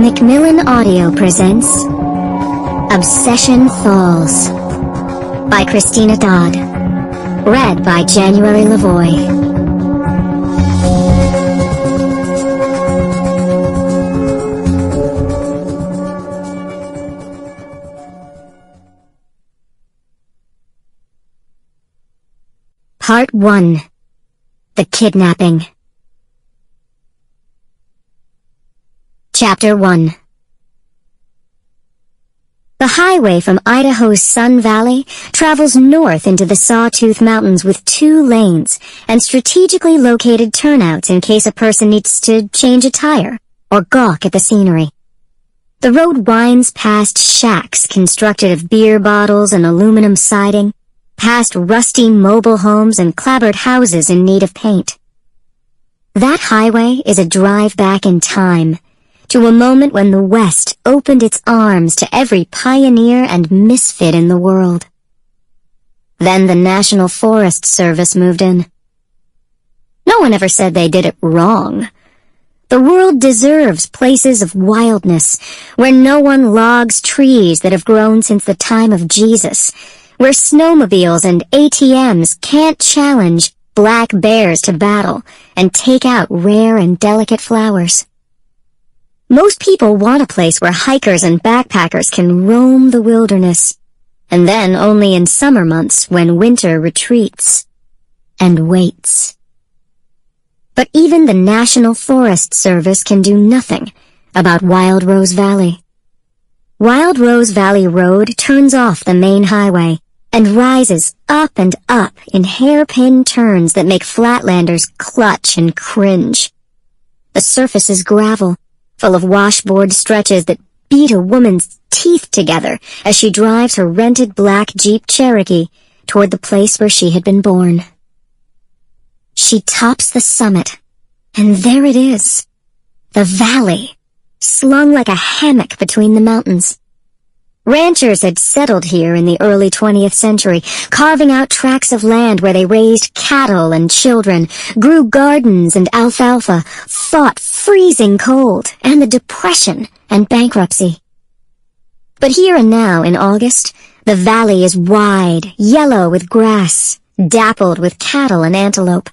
Macmillan Audio presents Obsession Falls by Christina Dodd. Read by January LaVoy. Part 1. The Kidnapping. Chapter 1. The highway from Idaho's Sun Valley travels north into the Sawtooth Mountains with 2 lanes and strategically located turnouts in case a person needs to change a tire or gawk at the scenery. The road winds past shacks constructed of beer bottles and aluminum siding, past rusty mobile homes and clapboard houses in need of paint. That highway is a drive back in time, to a moment when the West opened its arms to every pioneer and misfit in the world. Then the National Forest Service moved in. No one ever said they did it wrong. The world deserves places of wildness, where no one logs trees that have grown since the time of Jesus, where snowmobiles and ATMs can't challenge black bears to battle and take out rare and delicate flowers. Most people want a place where hikers and backpackers can roam the wilderness, and then only in summer months when winter retreats and waits. But even the National Forest Service can do nothing about Wild Rose Valley. Wild Rose Valley Road turns off the main highway and rises up and up in hairpin turns that make flatlanders clutch and cringe. The surface is gravel, full of washboard stretches that beat a woman's teeth together as she drives her rented black Jeep Cherokee toward the place where she had been born. She tops the summit, and there it is, the valley, slung like a hammock between the mountains. Ranchers had settled here in the early 20th century, carving out tracts of land where they raised cattle and children, grew gardens and alfalfa, fought freezing cold and the Depression and bankruptcy. But here and now, in August, the valley is wide, yellow with grass, dappled with cattle and antelope.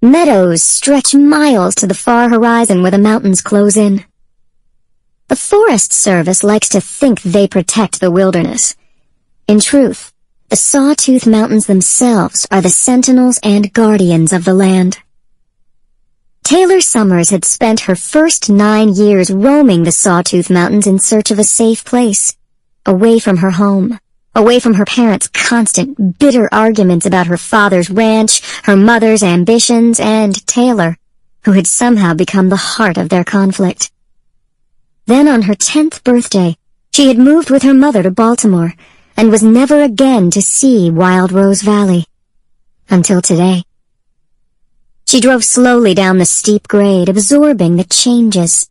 Meadows stretch miles to the far horizon where the mountains close in. The Forest Service likes to think they protect the wilderness. In truth, the Sawtooth Mountains themselves are the sentinels and guardians of the land. Taylor Summers had spent her first 9 years roaming the Sawtooth Mountains in search of a safe place, away from her home, away from her parents' constant, bitter arguments about her father's ranch, her mother's ambitions, and Taylor, who had somehow become the heart of their conflict. Then on her 10th birthday, she had moved with her mother to Baltimore and was never again to see Wild Rose Valley. Until today. She drove slowly down the steep grade, absorbing the changes.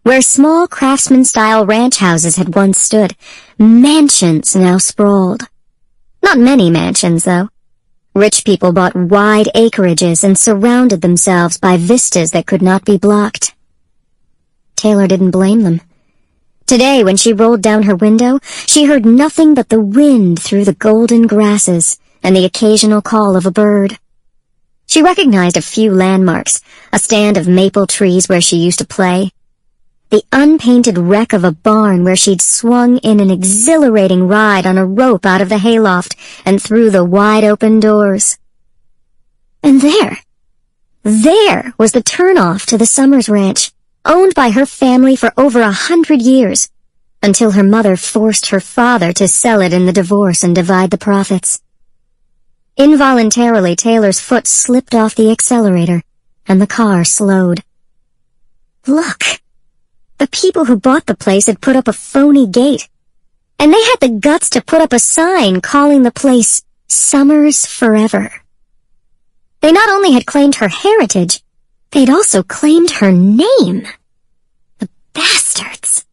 Where small craftsman-style ranch houses had once stood, mansions now sprawled. Not many mansions, though. Rich people bought wide acreages and surrounded themselves by vistas that could not be blocked. Taylor didn't blame them. Today, when she rolled down her window, she heard nothing but the wind through the golden grasses and the occasional call of a bird. She recognized a few landmarks, a stand of maple trees where she used to play, the unpainted wreck of a barn where she'd swung in an exhilarating ride on a rope out of the hayloft and through the wide-open doors. And there was the turnoff to the Summers Ranch, owned by her family for over 100 years, until her mother forced her father to sell it in the divorce and divide the profits. Involuntarily, Taylor's foot slipped off the accelerator, and the car slowed. Look! The people who bought the place had put up a phony gate, and they had the guts to put up a sign calling the place Summers Forever. They not only had claimed her heritage, they'd also claimed her name. The bastards.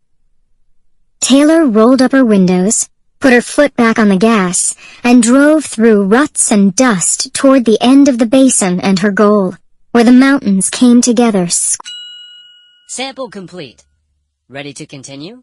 Taylor rolled up her windows, put her foot back on the gas, and drove through ruts and dust toward the end of the basin and her goal, where the mountains came together. Sample complete. Ready to continue?